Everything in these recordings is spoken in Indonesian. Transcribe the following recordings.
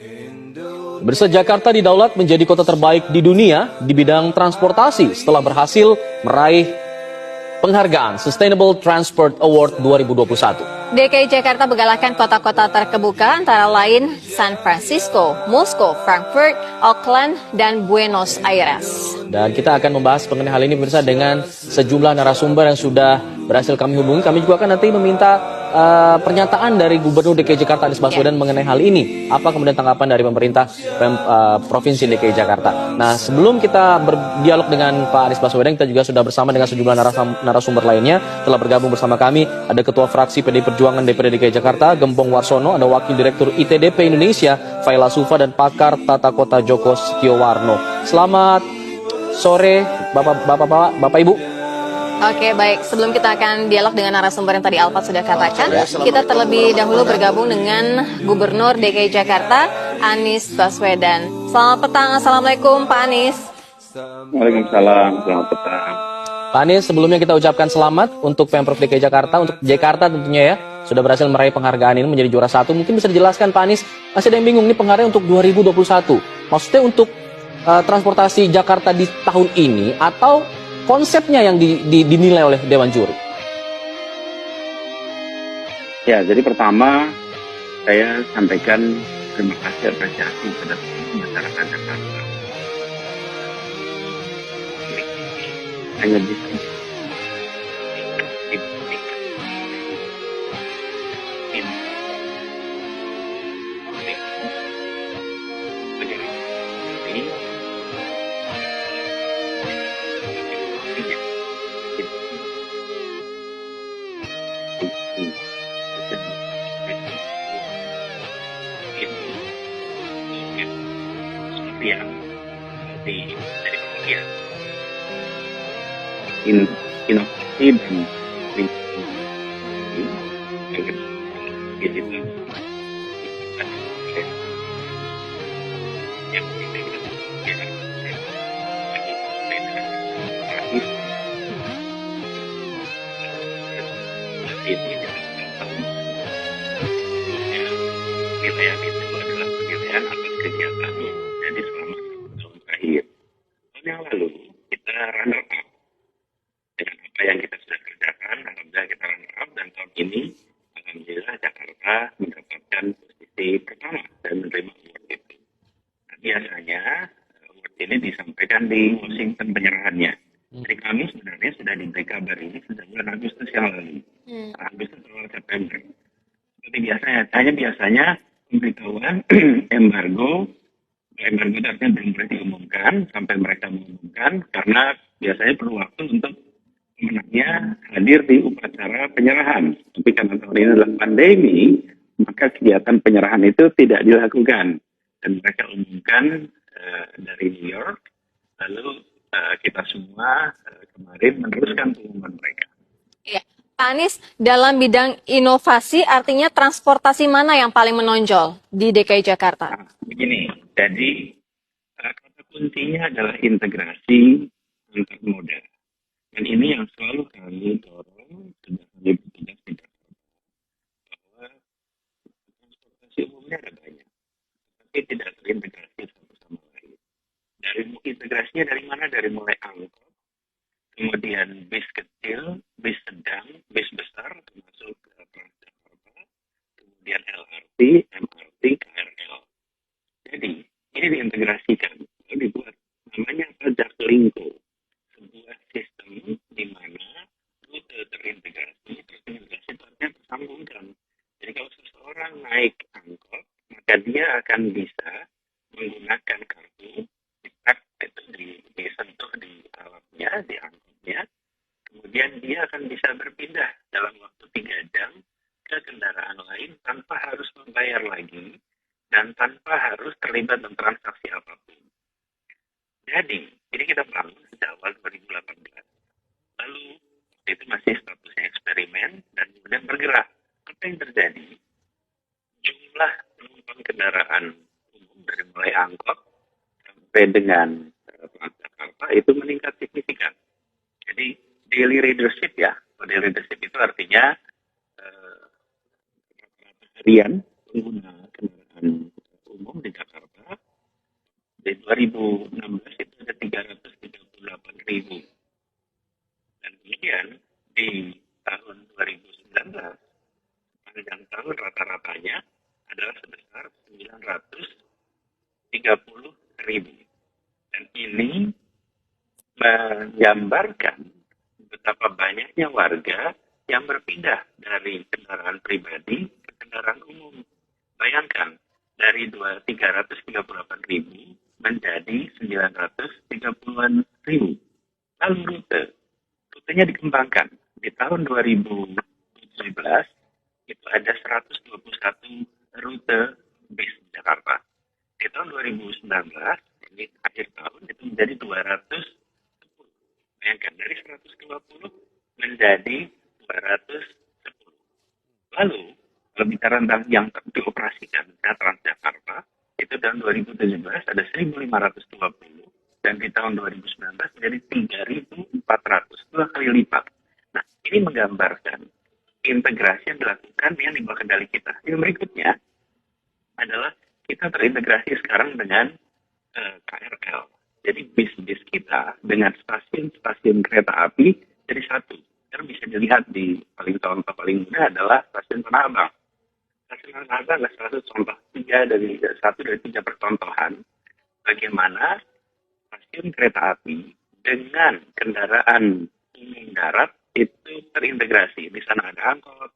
Pemirsa, Jakarta didaulat menjadi kota terbaik di dunia di bidang transportasi setelah berhasil meraih penghargaan Sustainable Transport Award 2021. DKI Jakarta menggalakkan kota-kota terkemuka antara lain San Francisco, Moskow, Frankfurt, Auckland, dan Buenos Aires. Dan kita akan membahas mengenai hal ini pemirsa dengan sejumlah narasumber yang sudah berhasil kami hubungi. Kami juga akan nanti meminta pernyataan dari Gubernur DKI Jakarta Anies Baswedan mengenai hal ini. Apa kemudian tanggapan dari pemerintah Provinsi DKI Jakarta. Nah, sebelum kita berdialog dengan Pak Anies Baswedan, kita juga sudah bersama dengan sejumlah narasumber lainnya. Telah bergabung bersama kami, ada Ketua Fraksi PDI Perjuangan DPRD DKI Jakarta, Gembong Warsono, ada Wakil Direktur ITDP Indonesia, Faila Sufa, dan pakar tata kota Joko Setiowarno. Selamat sore, Bapak Ibu. Oke, baik. Sebelum kita akan dialog dengan narasumber yang tadi Alfat sudah katakan, kita terlebih dahulu bergabung dengan Gubernur DKI Jakarta, Anies Baswedan. Selamat petang, Assalamualaikum Pak Anies. Waalaikumsalam, selamat petang. Pak Anies, sebelumnya kita ucapkan selamat untuk Pemprov DKI Jakarta, untuk Jakarta tentunya ya, sudah berhasil meraih penghargaan ini menjadi juara 1. Mungkin bisa dijelaskan Pak Anies, masih ada yang bingung, ini penghargaan untuk 2021. Maksudnya untuk transportasi Jakarta di tahun ini atau konsepnya yang dinilai oleh Dewan Juri? Ya, jadi pertama saya sampaikan terima kasih apresiasi kepada masyarakat Jakarta. Hanya bisa inovasi dan penilaian itu adalah penilaian atas kegiatan yang terjadi selama 1 tahun terakhir. Tahun yang lalu kita runner up dengan apa yang kita sudah kerjakan. Alhamdulillah kita runner up, dan tahun ini alhamdulillah Jakarta mendapatkan posisi pertama dan menerima award itu. Nah, biasanya award ini disampaikan di Washington penyerahannya. Jadi kami sebenarnya sudah diberi kabar ini sejak bulan Agustus yang lalu. Agustus atau September. Seperti biasanya, hanya biasanya pemberitahuan embargo itu artinya belum boleh diumumkan sampai mereka mengumumkan, karena biasanya perlu waktu untuk pemenangnya hadir di upacara penyerahan. Tapi karena tahun ini adalah pandemi, maka kegiatan penyerahan itu tidak dilakukan. Dan mereka umumkan dari New York, lalu kita semua kemarin meneruskan pengumuman mereka. Ya. Pak Anies, dalam bidang inovasi artinya transportasi mana yang paling menonjol di DKI Jakarta? Nah, begini, jadi kata kuncinya adalah integrasi antar moda. Dan ini yang selalu kami dorong sejak kami bertugas di Jakarta, bahwa transportasi umumnya ada banyak, tapi tidak terintegrasi satu sama lain. Dari integrasinya dari mana? Dari mulai angkot, kemudian bis kecil, bis sedang, bis besar, termasuk Transjakarta, kemudian LRT, MRT, KRL. Jadi, ini diintegrasikan, lalu dibuat namanya Jaklingko, sebuah sistem di mana rute terintegrasi, terintegrasi itu artinya tersambungkan. Jadi kalau seseorang naik angkot, maka dia akan bisa menggunakan kartu, disentuh di alatnya, di angkotnya, kemudian dia akan bisa berpindah dalam waktu 3 jam ke kendaraan lain tanpa harus membayar lagi dan tanpa harus terlibat dalam transaksi apapun. Jadi, ini kita bangun sejak awal 2018. Lalu, itu masih statusnya eksperimen dan kemudian bergerak. Apa yang terjadi? Jumlah penumpang kendaraan umum dari mulai angkot sampai dengan Transjakarta itu meningkat signifikan. Jadi, daily ridership ya. Daily ridership itu artinya harian pengguna kendaraan umum di 2016 itu ada 338.000. Dan kemudian di tahun 2019, sepanjang tahun rata-ratanya adalah sebesar 930.000. Dan ini menggambarkan betapa banyaknya warga yang berpindah dari kendaraan pribadi ke kendaraan umum. Bayangkan, dari 338.000 menjadi 930.000. Lalu rutenya dikembangkan. Di tahun 2017 itu ada 121 rute bis di Jakarta. Di tahun 2019, ini akhir tahun, itu menjadi 210. Bayangkan, dari 120 menjadi 210. Lalu, kalau bicara tentang yang dioperasikan, Transjakarta, itu tahun 2017 ada 1.520, dan di tahun 2019 menjadi 3.400, 2 kali lipat. Nah, ini menggambarkan integrasi yang dilakukan yang di bawah kendali kita. Yang berikutnya adalah kita terintegrasi sekarang dengan KRL. Jadi bis-bis kita dengan stasiun-stasiun kereta api jadi satu. Karena bisa dilihat di contoh paling mudah adalah stasiun Tanah Abang. Stasiun Tanah Abang adalah salah satu contoh satu dari tiga percontohan bagaimana stasiun kereta api dengan kendaraan umum darat itu terintegrasi. Di sana ada angkot,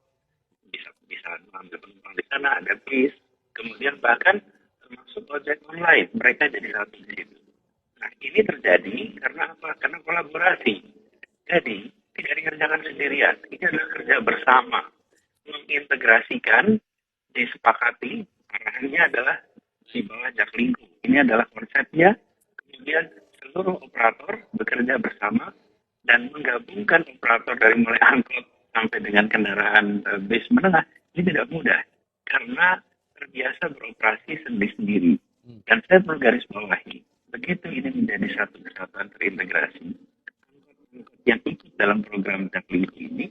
bisa mengambil penumpang di sana, ada bis, kemudian bahkan termasuk ojek online, mereka jadi satu di situ. Nah, ini terjadi karena apa? Karena kolaborasi. Jadi, tidak dikerjakan sendirian. Ini adalah kerja bersama. Mengintegrasikan, disepakati, arahannya adalah di bawah Jaklingko. Ini adalah konsepnya. Kemudian seluruh operator bekerja bersama dan menggabungkan operator dari mulai angkot sampai dengan kendaraan bis menengah. Ini tidak mudah. Karena terbiasa beroperasi sendiri-sendiri. Dan saya perlu garis bawahi. Begitu ini menjadi satu kesatuan terintegrasi, yang ikut dalam program Jaklingko ini,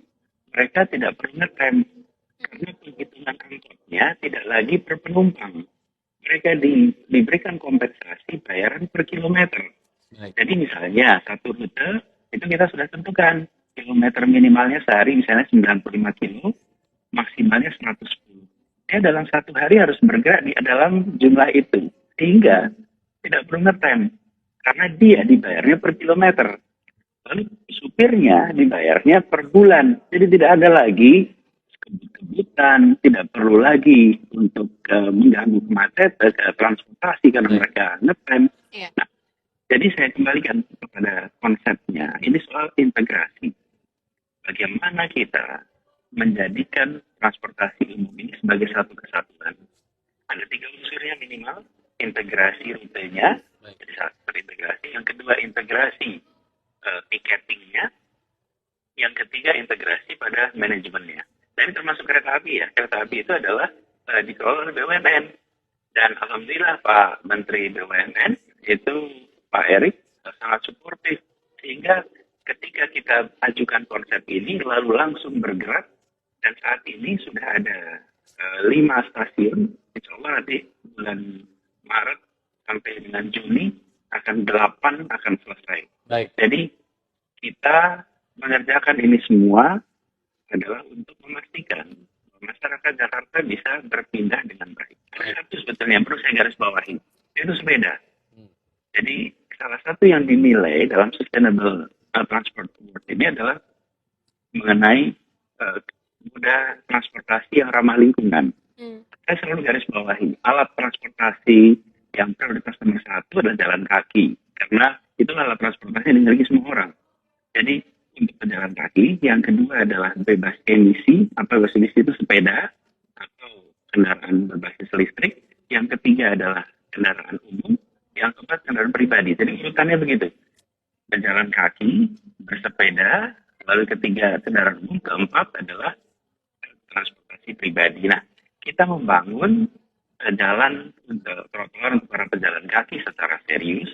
mereka tidak perlu ngetem karena penghitungan angkotnya tidak lagi per penumpang. Mereka diberikan kompensasi bayaran per kilometer. Jadi misalnya satu rute itu kita sudah tentukan kilometer minimalnya sehari misalnya 95 kilo, maksimalnya 110. Dia dalam satu hari harus bergerak di dalam jumlah itu, sehingga tidak perlu ngetem karena dia dibayarnya per kilometer. Lalu supirnya dibayarnya per bulan. Jadi tidak ada lagi kebut-kebutan, tidak perlu lagi untuk mengganggu kemacetan, transportasi karena mereka ngetem. Yeah. Nah, jadi saya kembalikan kepada konsepnya. Ini soal integrasi. Bagaimana kita menjadikan transportasi umum ini sebagai satu kesatuan. Ada 3 unsurnya minimal. Integrasi rutenya, jadi satu terintegrasi. Yang kedua, integrasi tiketingnya. Yang ketiga, integrasi pada manajemennya. Dan termasuk kereta api ya. Kereta api itu adalah dikelola oleh BUMN. Dan alhamdulillah Pak Menteri BUMN itu Pak Erik sangat suportif. Sehingga ketika kita ajukan konsep ini lalu langsung bergerak. Dan saat ini sudah ada 5 stasiun. Insya Allah nanti bulan Maret sampai dengan Juni akan 8 akan selesai. Baik. Jadi kita mengerjakan ini semua adalah untuk memastikan masyarakat Jakarta bisa berpindah dengan baik. Ada satu sebetulnya yang perlu saya garis bawahi, yaitu sepeda. Jadi salah satu yang dinilai dalam Sustainable Transport Award ini adalah mengenai moda transportasi yang ramah lingkungan. Saya selalu garis bawahi, alat transportasi yang prioritas nomor 1 adalah jalan kaki. Karena itu alat transportasi yang dimiliki semua orang. Jadi untuk pejalan kaki, yang kedua adalah bebas emisi. Apa bebas emisi itu sepeda atau kendaraan berbasis listrik. Yang ketiga adalah kendaraan umum. Yang keempat kendaraan pribadi. Jadi urutannya begitu. Berjalan kaki, bersepeda, lalu ketiga kendaraan umum, keempat adalah transportasi pribadi. Nah, kita membangun jalan untuk trotoar untuk para pejalan kaki secara serius,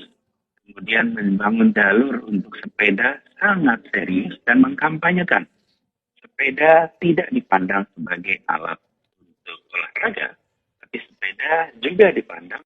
kemudian membangun jalur untuk sepeda sangat serius dan mengkampanyekan sepeda tidak dipandang sebagai alat untuk olahraga, tapi sepeda juga dipandang